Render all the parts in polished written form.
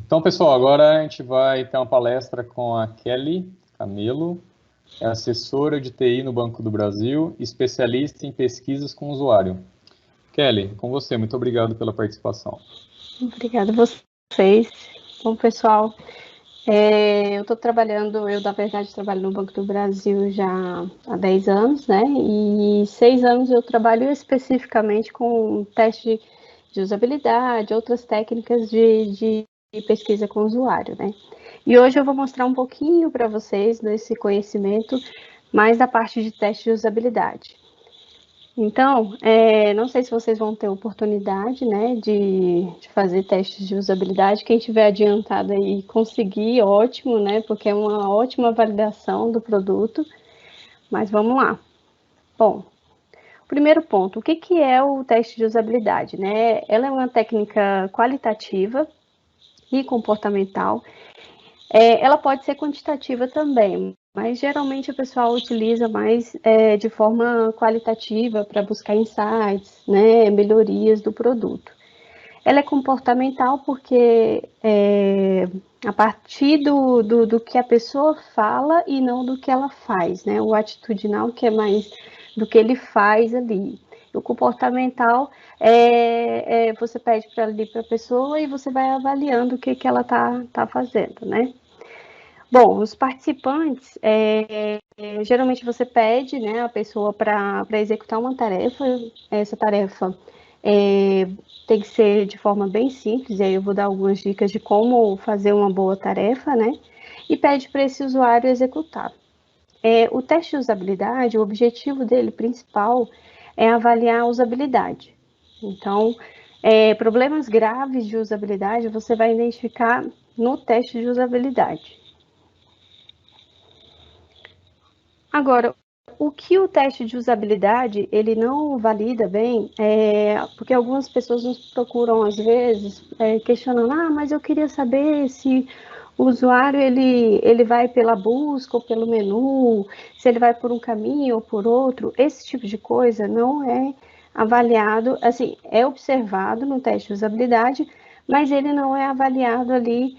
Então, pessoal, agora a gente vai ter uma palestra com a Kelly Camelo, é assessora de TI no Banco do Brasil, especialista em pesquisas com o usuário. Kelly, com você, muito obrigado pela participação. Obrigada a vocês. Bom, pessoal, eu estou trabalhando, eu, na verdade, trabalho no Banco do Brasil já há 10 anos, né? E 6 anos eu trabalho especificamente com teste de usabilidade, outras técnicas de pesquisa com o usuário, né? E hoje eu vou mostrar um pouquinho para vocês desse conhecimento mais da parte de teste de usabilidade. Então, não sei se vocês vão ter oportunidade, né, de fazer testes de usabilidade. Quem tiver adiantado aí conseguir, ótimo, né, porque é uma ótima validação do produto. Mas vamos lá. Bom, primeiro ponto, o que que é o teste de usabilidade, né? Ela é uma técnica qualitativa e comportamental. Ela pode ser quantitativa também, mas geralmente o pessoal utiliza mais de forma qualitativa para buscar insights, né, melhorias do produto. Ela é comportamental porque a partir do que a pessoa fala e não do que ela faz, né? O atitudinal que é mais do que ele faz ali. O comportamental você pede para ali para a pessoa e você vai avaliando o que, que ela tá fazendo, né? Bom, os participantes, geralmente você pede, né, a pessoa para executar uma tarefa. Essa tarefa é, tem que ser de forma bem simples, e aí eu vou dar algumas dicas de como fazer uma boa tarefa, né? E pede para esse usuário executar. O teste de usabilidade, o objetivo dele principal é avaliar a usabilidade. Então, problemas graves de usabilidade você vai identificar no teste de usabilidade. Agora, o que o teste de usabilidade ele não valida bem, porque algumas pessoas nos procuram às vezes questionando, mas eu queria saber se o usuário ele vai pela busca ou pelo menu, se ele vai por um caminho ou por outro. Esse tipo de coisa não é avaliado, assim, é observado no teste de usabilidade, mas ele não é avaliado ali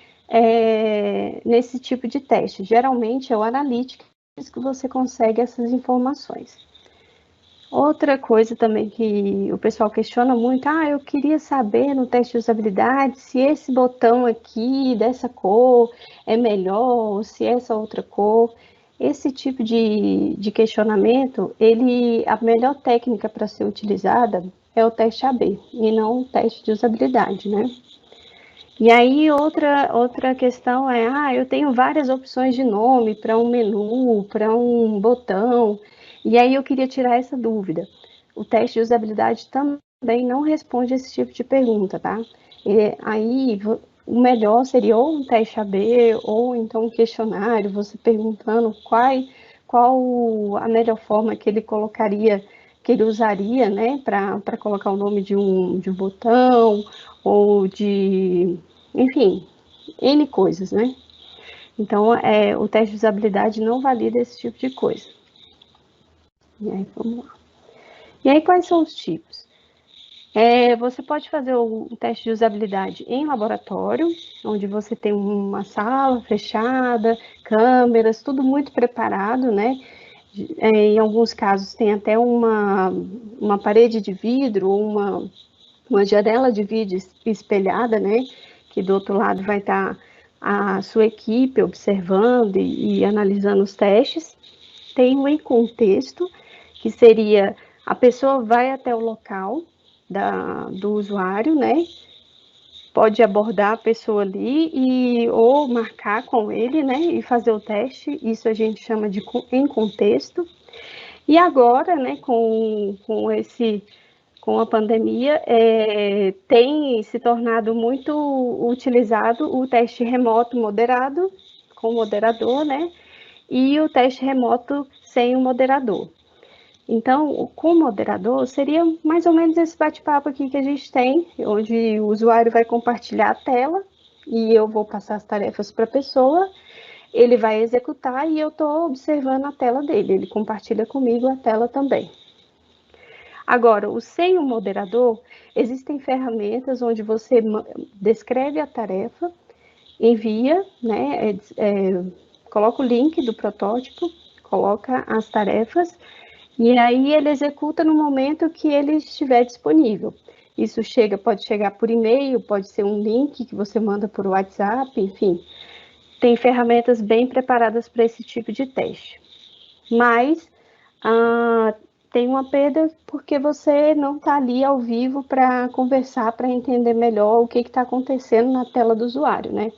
nesse tipo de teste. Geralmente é o analítico que você consegue essas informações. Outra coisa também que o pessoal questiona muito, eu queria saber no teste de usabilidade se esse botão aqui dessa cor é melhor ou se essa outra cor. Esse tipo de questionamento, a melhor técnica para ser utilizada é o teste AB e não o teste de usabilidade, né? E aí, outra questão eu tenho várias opções de nome para um menu, para um botão, e aí eu queria tirar essa dúvida. O teste de usabilidade também não responde esse tipo de pergunta, tá? Aí, o melhor seria ou um teste AB, ou então um questionário, você perguntando qual a melhor forma que ele colocaria, que ele usaria, né, para colocar o nome de um botão, ou enfim, N coisas, né? Então, o teste de usabilidade não valida esse tipo de coisa. E aí, vamos lá. E aí, quais são os tipos? Você pode fazer o teste de usabilidade em laboratório, onde você tem uma sala fechada, câmeras, tudo muito preparado, né? Em alguns casos tem até uma parede de vidro, uma janela de vídeo espelhada, né? Que do outro lado vai estar a sua equipe observando e analisando os testes. Tem o em contexto, que seria a pessoa vai até o local do usuário, né? Pode abordar a pessoa ali ou marcar com ele, né? E fazer o teste. Isso a gente chama de em contexto. E agora, né? Com a pandemia, tem se tornado muito utilizado o teste remoto moderado, com moderador, né? E o teste remoto sem o moderador. Então, com o moderador, seria mais ou menos esse bate-papo aqui que a gente tem, onde o usuário vai compartilhar a tela e eu vou passar as tarefas para a pessoa, ele vai executar e eu estou observando a tela dele, ele compartilha comigo a tela também. Agora, o sem o moderador, existem ferramentas onde você descreve a tarefa envia, né, coloca o link do protótipo, coloca as tarefas, e aí ele executa no momento que ele estiver disponível. Isso pode chegar por e-mail, pode ser um link que você manda por WhatsApp, enfim. Tem ferramentas bem preparadas para esse tipo de teste. Mas tem uma perda porque você não está ali ao vivo para conversar, para entender melhor o que está acontecendo na tela do usuário, né?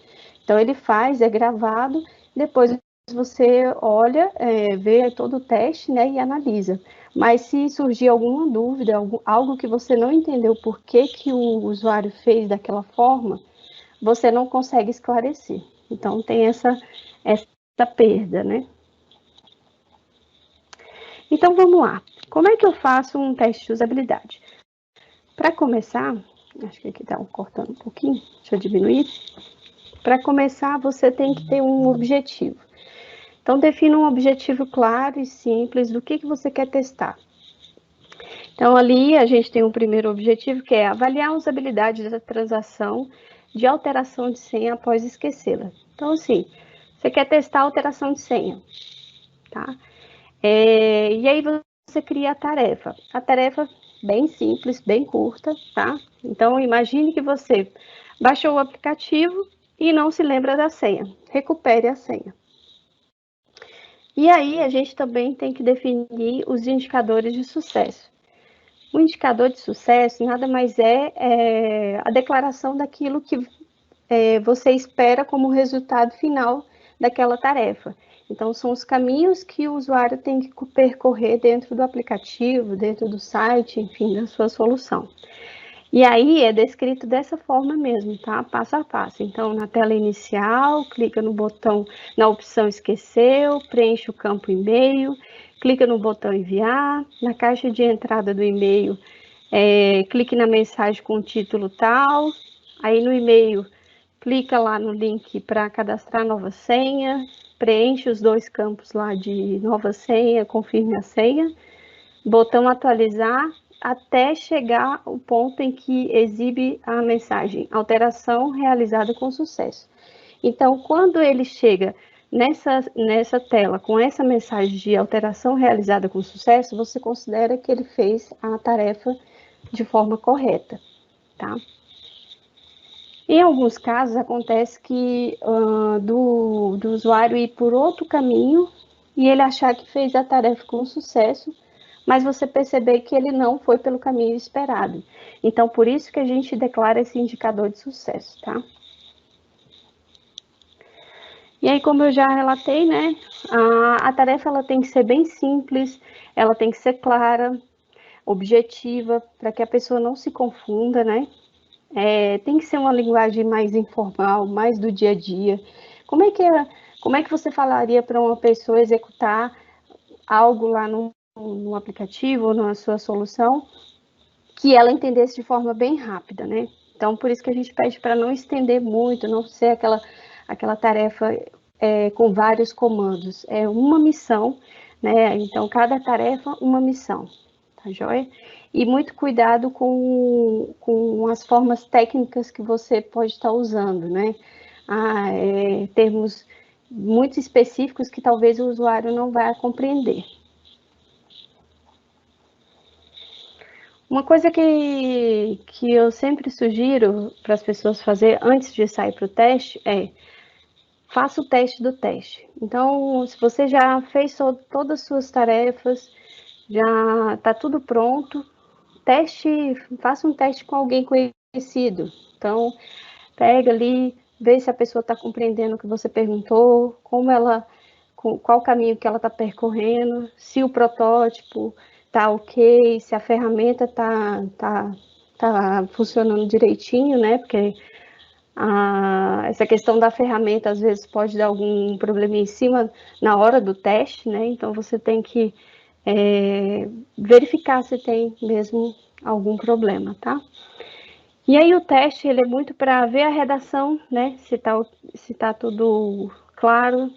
Então ele faz, é gravado, depois você olha, vê todo o teste, né, e analisa. Mas se surgir alguma dúvida, algo que você não entendeu por que o usuário fez daquela forma, você não consegue esclarecer. Então tem essa perda, né? Então vamos lá. Como é que eu faço um teste de usabilidade? Para começar, acho que aqui está cortando um pouquinho, deixa eu diminuir. Para começar, você tem que ter um objetivo. Então, defina um objetivo claro e simples do que você quer testar. Então, ali a gente tem um primeiro objetivo, que é avaliar a usabilidade da transação de alteração de senha após esquecê-la. Então, assim, você quer testar a alteração de senha, tá? E aí você cria a tarefa. A tarefa bem simples, bem curta, tá? Então, imagine que você baixou o aplicativo e não se lembra da senha. Recupere a senha. E aí, a gente também tem que definir os indicadores de sucesso. O indicador de sucesso nada mais é a declaração daquilo que você espera como resultado final daquela tarefa. Então, são os caminhos que o usuário tem que percorrer dentro do aplicativo, dentro do site, enfim, da sua solução. E aí é descrito dessa forma mesmo, tá? Passo a passo. Então, na tela inicial, clica no botão, na opção esqueceu, preenche o campo e-mail, clica no botão enviar, na caixa de entrada do e-mail, clique na mensagem com o título tal, aí no e-mail, clica lá no link para cadastrar nova senha, preenche os 2 campos lá de nova senha, confirme a senha, botão atualizar, até chegar ao ponto em que exibe a mensagem alteração realizada com sucesso. Então, quando ele chega nessa tela com essa mensagem de alteração realizada com sucesso, você considera que ele fez a tarefa de forma correta, tá? Em alguns casos, acontece que do usuário ir por outro caminho e ele achar que fez a tarefa com sucesso, mas você perceber que ele não foi pelo caminho esperado. Então, por isso que a gente declara esse indicador de sucesso, tá? E aí, como eu já relatei, né, a tarefa ela tem que ser bem simples, ela tem que ser clara, objetiva, para que a pessoa não se confunda, né? Tem que ser uma linguagem mais informal, mais do dia a dia. Como é que você falaria para uma pessoa executar algo lá no aplicativo ou na sua solução que ela entendesse de forma bem rápida, né? Então, por isso que a gente pede para não estender muito, não ser aquela tarefa com vários comandos. É uma missão, né? Então, cada tarefa, uma missão, tá joia? E muito cuidado com as formas técnicas que você pode estar usando, né? Termos muito específicos que talvez o usuário não vai compreender. Uma coisa que eu sempre sugiro para as pessoas fazer antes de sair para o teste faça o teste do teste. Então, se você já fez todas as suas tarefas, já está tudo pronto, faça um teste com alguém conhecido. Então, pega ali, vê se a pessoa está compreendendo o que você perguntou, qual caminho que ela está percorrendo, se o protótipo está ok, se a ferramenta tá funcionando direitinho, né? Porque essa questão da ferramenta às vezes pode dar algum problema em cima na hora do teste, né? Então você tem que verificar se tem mesmo algum problema, tá? E aí o teste ele é muito para ver a redação, né? Se tá tudo claro,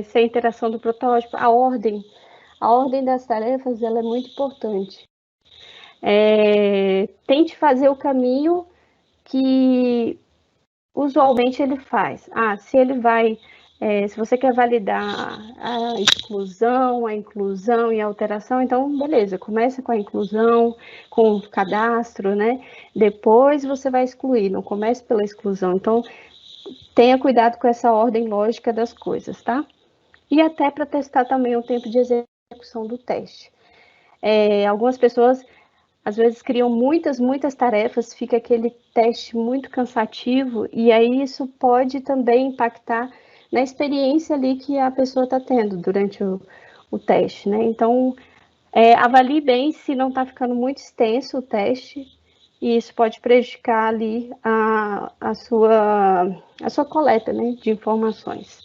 se a interação do protótipo, a ordem das tarefas ela é muito importante. Tente fazer o caminho que usualmente ele faz? Se ele vai, se você quer validar a exclusão, a inclusão e a alteração, então beleza, começa com a inclusão, com o cadastro, né? Depois você vai excluir, não comece pela exclusão. Então, tenha cuidado com essa ordem lógica das coisas, tá? E até para testar também o tempo de execução do teste. Algumas pessoas às vezes criam muitas tarefas, fica aquele teste muito cansativo, e aí isso pode também impactar na experiência ali que a pessoa está tendo durante o teste, né? Então, avalie bem se não está ficando muito extenso o teste, e isso pode prejudicar ali a sua coleta, né, de informações.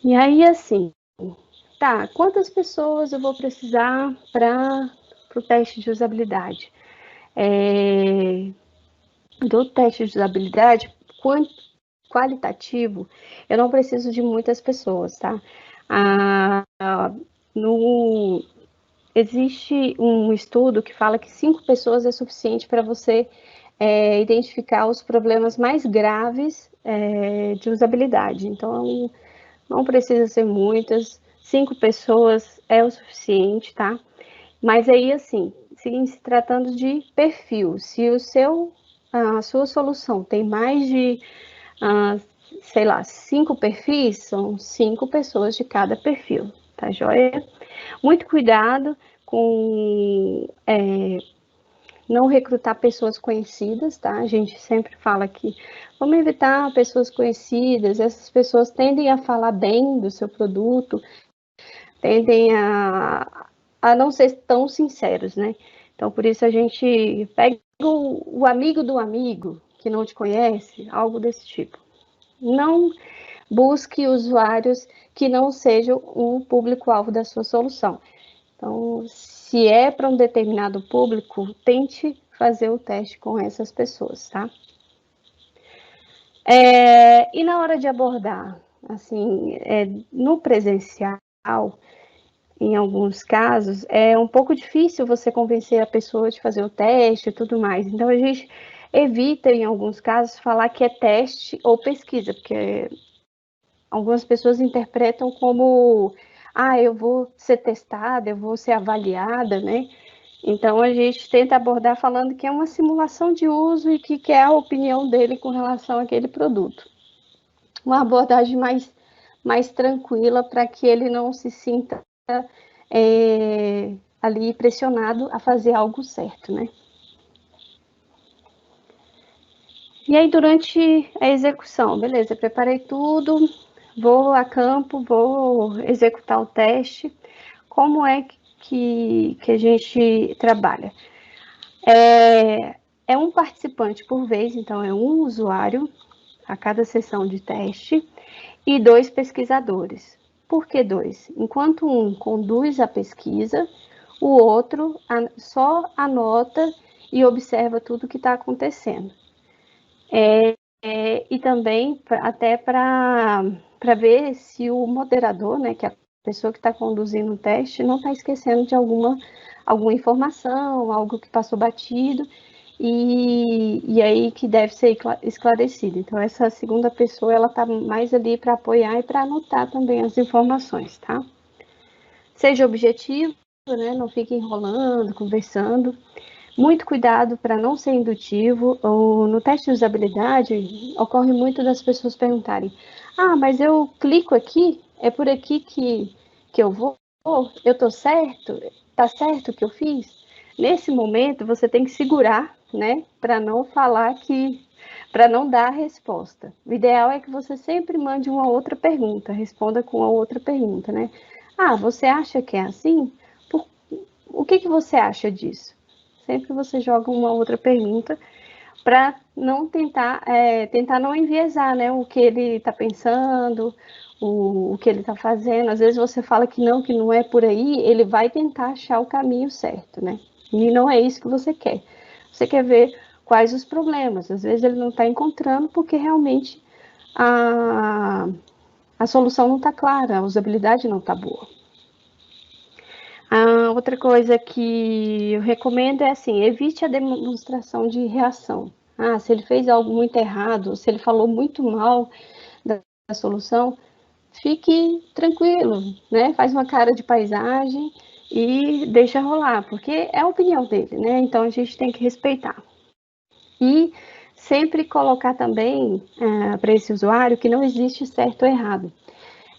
E aí, assim, tá, quantas pessoas eu vou precisar para o teste de usabilidade? Do teste de usabilidade qualitativo, eu não preciso de muitas pessoas, tá? Existe um estudo que fala que 5 pessoas é suficiente para você identificar os problemas mais graves de usabilidade. Então, não precisa ser muitas, 5 pessoas é o suficiente, tá? Mas aí, assim, se tratando de perfil, se a sua solução tem mais de, sei lá, 5 perfis, são 5 pessoas de cada perfil, tá joia? Muito cuidado com não recrutar pessoas conhecidas, tá? A gente sempre fala que vamos evitar pessoas conhecidas, essas pessoas tendem a falar bem do seu produto, tendem a não ser tão sinceros, né? Então, por isso a gente pega o amigo do amigo que não te conhece, algo desse tipo. Não busque usuários que não sejam o público-alvo da sua solução. Então, se é para um determinado público, tente fazer o teste com essas pessoas, tá? E na hora de abordar, assim, no presencial, em alguns casos, é um pouco difícil você convencer a pessoa de fazer o teste e tudo mais. Então, a gente evita, em alguns casos, falar que é teste ou pesquisa, porque algumas pessoas interpretam como, eu vou ser testada, eu vou ser avaliada, né? Então, a gente tenta abordar falando que é uma simulação de uso e que quer a opinião dele com relação àquele produto. Uma abordagem mais tranquila para que ele não se sinta ali pressionado a fazer algo certo, né? E aí, durante a execução, beleza, preparei tudo, vou a campo, vou executar o teste. Como é que a gente trabalha? É um participante por vez, então é um usuário a cada sessão de teste e 2 pesquisadores. Por que 2? Enquanto um conduz a pesquisa, o outro só anota e observa tudo que está acontecendo. E também até para ver se o moderador, né, que é a pessoa que está conduzindo o teste, não está esquecendo de alguma informação, algo que passou batido, e aí que deve ser esclarecido. Então, essa segunda pessoa, ela está mais ali para apoiar e para anotar também as informações, tá? Seja objetivo, né? Não fique enrolando, conversando. Muito cuidado para não ser indutivo. No teste de usabilidade, ocorre muito das pessoas perguntarem: mas eu clico aqui, é por aqui que eu vou? Eu estou certo? Está certo o que eu fiz? Nesse momento, você tem que segurar, né, para não falar para não dar a resposta. O ideal é que você sempre mande uma outra pergunta, responda com uma outra pergunta, né? Você acha que é assim? O que você acha disso? Sempre você joga uma outra pergunta para não tentar não enviesar, né, o que ele está pensando, o que ele está fazendo. Às vezes você fala que não é por aí, ele vai tentar achar o caminho certo, né? E não é isso que você quer. Você quer ver quais os problemas. Às vezes ele não está encontrando porque realmente a solução não está clara, a usabilidade não está boa. Outra coisa que eu recomendo é assim, evite a demonstração de reação. se ele fez algo muito errado, se ele falou muito mal da solução, fique tranquilo, né? Faz uma cara de paisagem e deixa rolar, porque é a opinião dele, né? Então a gente tem que respeitar. E sempre colocar também para esse usuário que não existe certo ou errado.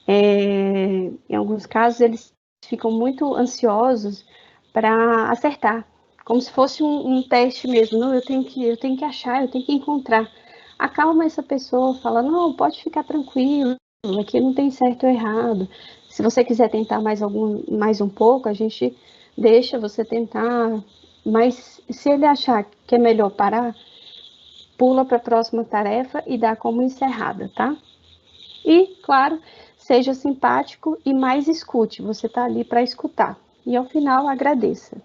Em alguns casos, eles ficam muito ansiosos para acertar, como se fosse um teste mesmo. Não, eu tenho que achar, eu tenho que encontrar. Acalma essa pessoa, fala, não, pode ficar tranquilo, aqui não tem certo ou errado. Se você quiser tentar mais um pouco, a gente deixa você tentar, mas se ele achar que é melhor parar, pula para a próxima tarefa e dá como encerrada, tá? E, claro, seja simpático e mais escute, você está ali para escutar. E ao final, agradeça.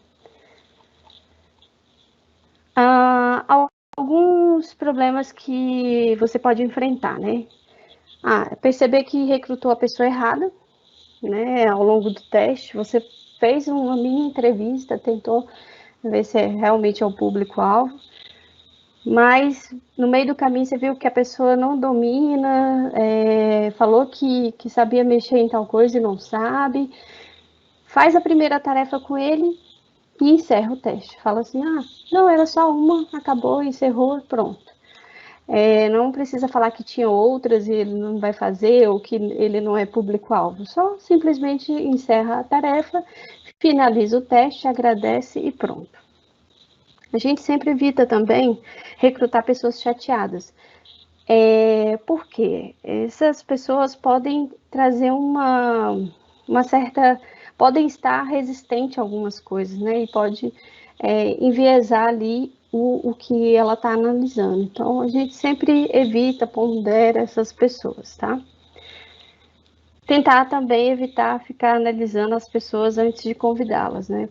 Alguns problemas que você pode enfrentar, né? Perceber que recrutou a pessoa errada, né? Ao longo do teste, você fez uma mini entrevista, tentou ver se realmente é o público-alvo, mas no meio do caminho você viu que a pessoa não domina, falou que sabia mexer em tal coisa e não sabe. Faz a primeira tarefa com ele e encerra o teste. Fala assim, não, era só uma, acabou, encerrou, pronto. Não precisa falar que tinha outras e ele não vai fazer ou que ele não é público-alvo. Só simplesmente encerra a tarefa, finaliza o teste, agradece e pronto. A gente sempre evita também recrutar pessoas chateadas. Por quê? Essas pessoas podem trazer uma certa... podem estar resistentes a algumas coisas, né? E pode enviesar ali o que ela está analisando. Então, a gente sempre evita, pondera essas pessoas, tá? Tentar também evitar ficar analisando as pessoas antes de convidá-las, né,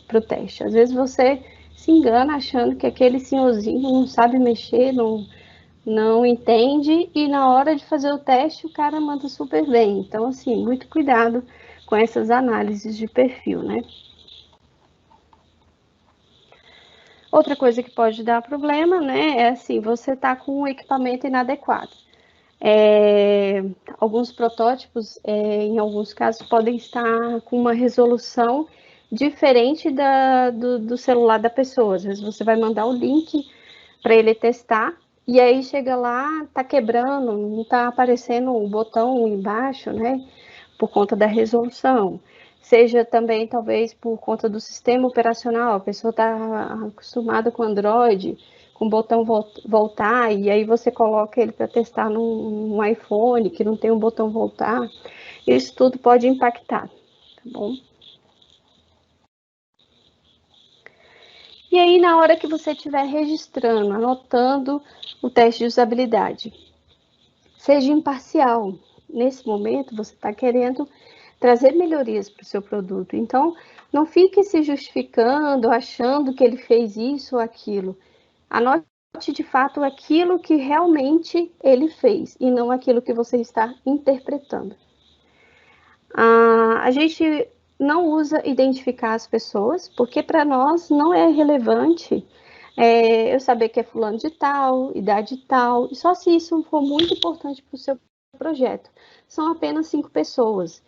para o teste. Às vezes você se engana achando que aquele senhorzinho não sabe mexer, não entende, e na hora de fazer o teste o cara manda super bem. Então, assim, muito cuidado com essas análises de perfil, né? Outra coisa que pode dar problema, né, é assim, você tá com um equipamento inadequado. Alguns protótipos, em alguns casos, podem estar com uma resolução diferente do celular da pessoa. Às vezes você vai mandar o link para ele testar, e aí chega lá, tá quebrando, não tá aparecendo o botão embaixo, né? Por conta da resolução. Seja também, talvez, por conta do sistema operacional. A pessoa está acostumada com Android, com o botão voltar, e aí você coloca ele para testar num iPhone, que não tem um botão voltar. Isso tudo pode impactar, tá bom? E aí, na hora que você estiver registrando, anotando o teste de usabilidade, seja imparcial. Nesse momento, você está querendo trazer melhorias para o seu produto. Então, não fique se justificando, achando que ele fez isso ou aquilo. Anote de fato aquilo que realmente ele fez e não aquilo que você está interpretando. A gente não usa identificar as pessoas, porque para nós não é relevante eu saber que é fulano de tal, idade tal, e só se isso for muito importante para o seu projeto. São apenas 5 pessoas.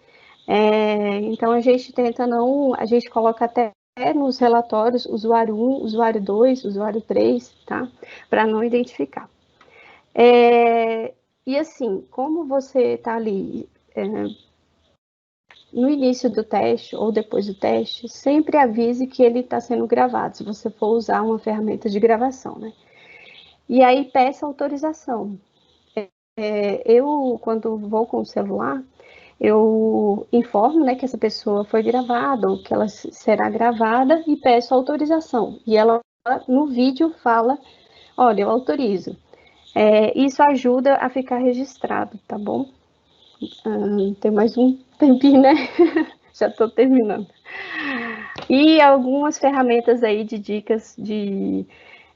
Então, a gente tenta não... A gente coloca até nos relatórios usuário 1, usuário 2, usuário 3, tá? Para não identificar. E assim, como você está ali no início do teste ou depois do teste, sempre avise que ele está sendo gravado, se você for usar uma ferramenta de gravação, né? E aí peça autorização. Eu, quando vou com o celular, eu informo, né, que essa pessoa foi gravada ou que ela será gravada e peço autorização. E ela, no vídeo, fala, olha, eu autorizo. Isso ajuda a ficar registrado, tá bom? Tem mais um tempinho, né? Já estou terminando. E algumas ferramentas aí de dicas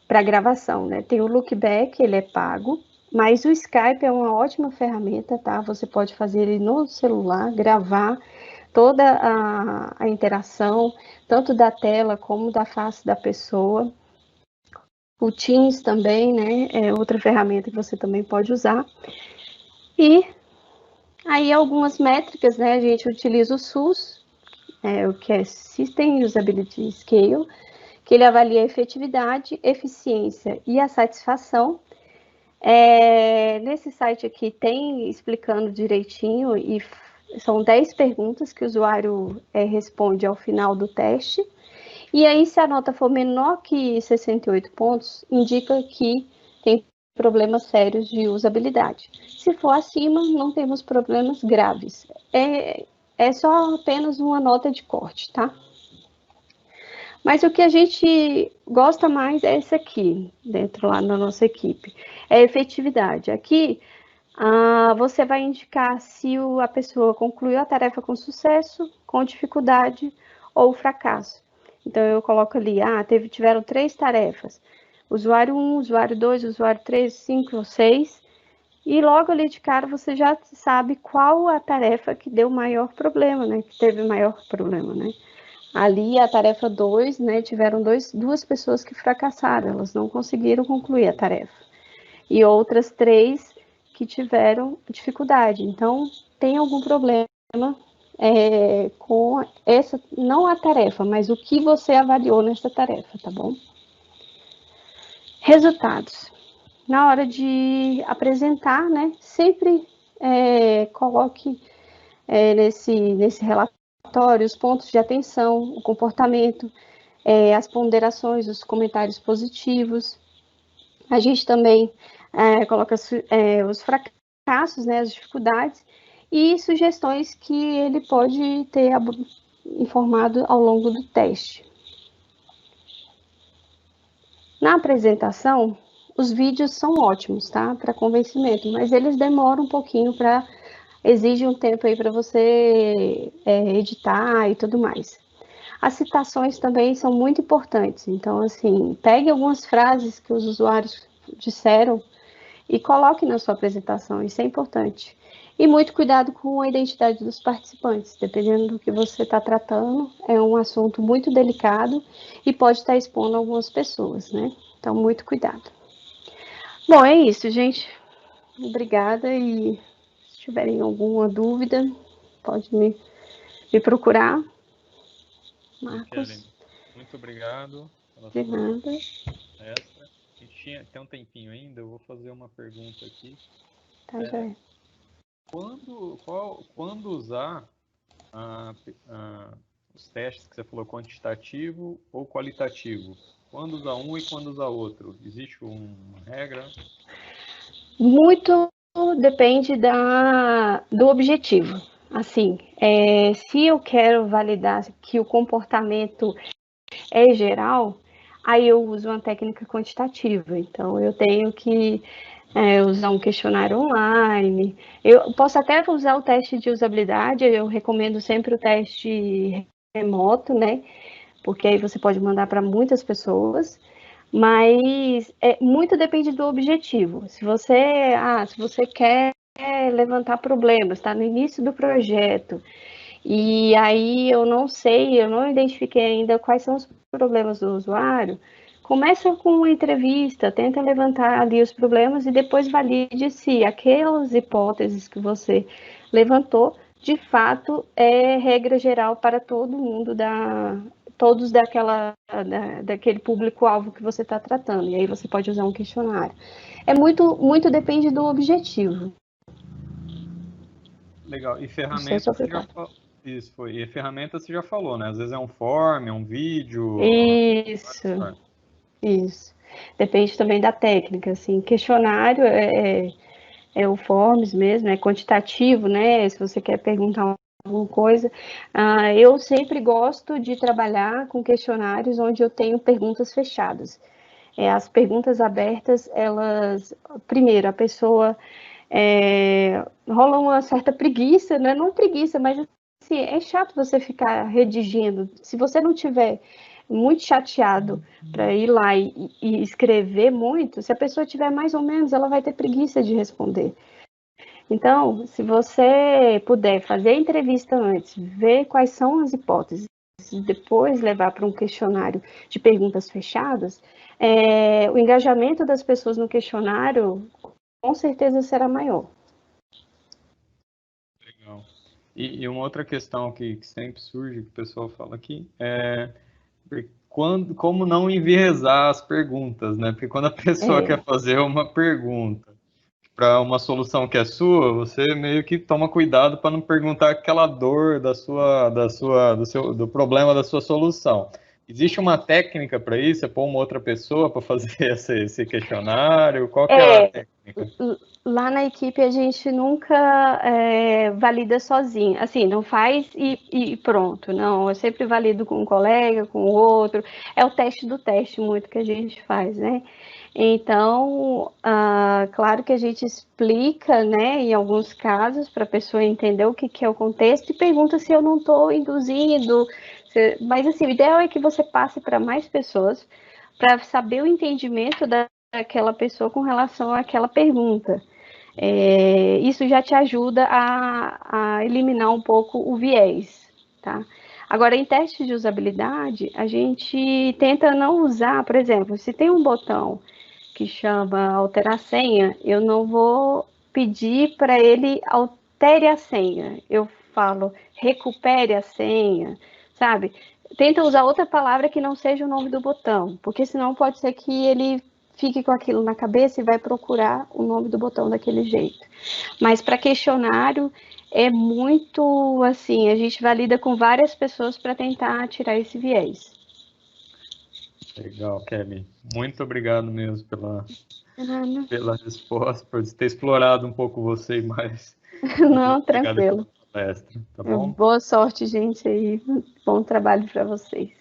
para gravação, né? Tem o Lookback, ele é pago, mas o Skype é uma ótima ferramenta, tá? Você pode fazer ele no celular, gravar toda a interação, tanto da tela como da face da pessoa. O Teams também, né, é outra ferramenta que você também pode usar. E aí algumas métricas, né, a gente utiliza o SUS, o que é System Usability Scale, que ele avalia a efetividade, eficiência e a satisfação. Nesse site aqui tem explicando direitinho, e são 10 perguntas que o usuário responde ao final do teste. E aí, se a nota for menor que 68 pontos, indica que tem problemas sérios de usabilidade. Se for acima, não temos problemas graves. É só apenas uma nota de corte, tá? Mas o que a gente gosta mais é esse aqui, dentro lá na nossa equipe, é a efetividade. Aqui, você vai indicar se a pessoa concluiu a tarefa com sucesso, com dificuldade ou fracasso. Então, eu coloco ali, tiveram 3 tarefas, usuário 1, usuário 2, usuário 3, 5 ou 6, e logo ali de cara você já sabe qual a tarefa que deu maior problema, né, que teve maior problema, né. Ali, a tarefa 2, né, tiveram duas pessoas que fracassaram, elas não conseguiram concluir a tarefa. E outras 3 que tiveram dificuldade. Então, tem algum problema com essa, não a tarefa, mas o que você avaliou nessa tarefa, tá bom? Resultados. Na hora de apresentar, né, sempre coloque nesse relatório os pontos de atenção, o comportamento, as ponderações, os comentários positivos. A gente também coloca os fracassos, né, as dificuldades e sugestões que ele pode ter informado ao longo do teste. Na apresentação, os vídeos são ótimos, tá? Para convencimento, mas eles demoram um pouquinho exige um tempo aí para você editar e tudo mais. As citações também são muito importantes, então, assim, pegue algumas frases que os usuários disseram e coloque na sua apresentação, isso é importante. E muito cuidado com a identidade dos participantes, dependendo do que você está tratando, é um assunto muito delicado e pode estar expondo algumas pessoas, né? Então, muito cuidado. Bom, é isso, gente. Obrigada e se tiverem alguma dúvida, pode me procurar. Marcos. Kelly, muito obrigado pela De sua nada. palestra. A gente tem um tempinho ainda, eu vou fazer uma pergunta aqui. Tá, já. Quando usar os testes que você falou, quantitativo ou qualitativo? Quando usar um e quando usar outro? Existe uma regra? Muito depende do objetivo. Assim, se eu quero validar que o comportamento é geral, aí eu uso uma técnica quantitativa. Então, eu tenho que usar um questionário online. Eu posso até usar o teste de usabilidade, eu recomendo sempre o teste remoto, né? Porque aí você pode mandar para muitas pessoas, mas muito depende do objetivo. Se você quer levantar problemas, está no início do projeto, e aí eu não identifiquei ainda quais são os problemas do usuário, começa com uma entrevista, tenta levantar ali os problemas e depois valide se aquelas hipóteses que você levantou, de fato, é regra geral para todo mundo todos daquele público-alvo que você está tratando, e aí você pode usar um questionário. Muito depende do objetivo. Legal. E ferramenta você já falou. Isso foi. E ferramenta você já falou, né? Às vezes é um form, é um vídeo. Isso. Depende também da técnica, assim. Questionário é o forms mesmo, é quantitativo, né? Se você quer perguntar alguma coisa. Eu sempre gosto de trabalhar com questionários onde eu tenho perguntas fechadas. As perguntas abertas, primeiro, a pessoa rola uma certa preguiça, né? Não preguiça, mas assim, é chato você ficar redigindo. Se você não tiver muito chateado para ir lá e escrever muito, se a pessoa tiver mais ou menos, ela vai ter preguiça de responder. Então, se você puder fazer a entrevista antes, ver quais são as hipóteses depois levar para um questionário de perguntas fechadas, o engajamento das pessoas no questionário com certeza será maior. Legal. E uma outra questão que sempre surge, que o pessoal fala aqui, como não enviesar as perguntas, né? Porque quando a pessoa quer fazer uma pergunta para uma solução que é sua, você meio que toma cuidado para não perguntar aquela dor do problema da sua solução. Existe uma técnica para isso? Você põe uma outra pessoa para fazer esse questionário? Qual que é a técnica? Lá na equipe a gente nunca valida sozinho, assim, não faz e pronto, não, eu sempre valido com um colega, com o outro, é o teste do teste muito que a gente faz, né? Então, claro que a gente explica, né, em alguns casos, para a pessoa entender o que é o contexto e pergunta se eu não estou induzindo, mas assim, o ideal é que você passe para mais pessoas para saber o entendimento daquela pessoa com relação àquela pergunta. Isso já te ajuda a eliminar um pouco o viés, tá? Agora, em testes de usabilidade, a gente tenta não usar, por exemplo, se tem um botão que chama alterar senha, eu não vou pedir para ele altere a senha. Eu falo recupere a senha, sabe? Tenta usar outra palavra que não seja o nome do botão, porque senão pode ser que ele fique com aquilo na cabeça e vai procurar o nome do botão daquele jeito. Mas para questionário é muito assim, a gente valida com várias pessoas para tentar tirar esse viés. Legal, Kelly. Muito obrigado mesmo pela resposta, por ter explorado um pouco você mais. Não, tranquilo. Pela palestra, tá bom? Boa sorte, gente, aí. Bom trabalho para vocês.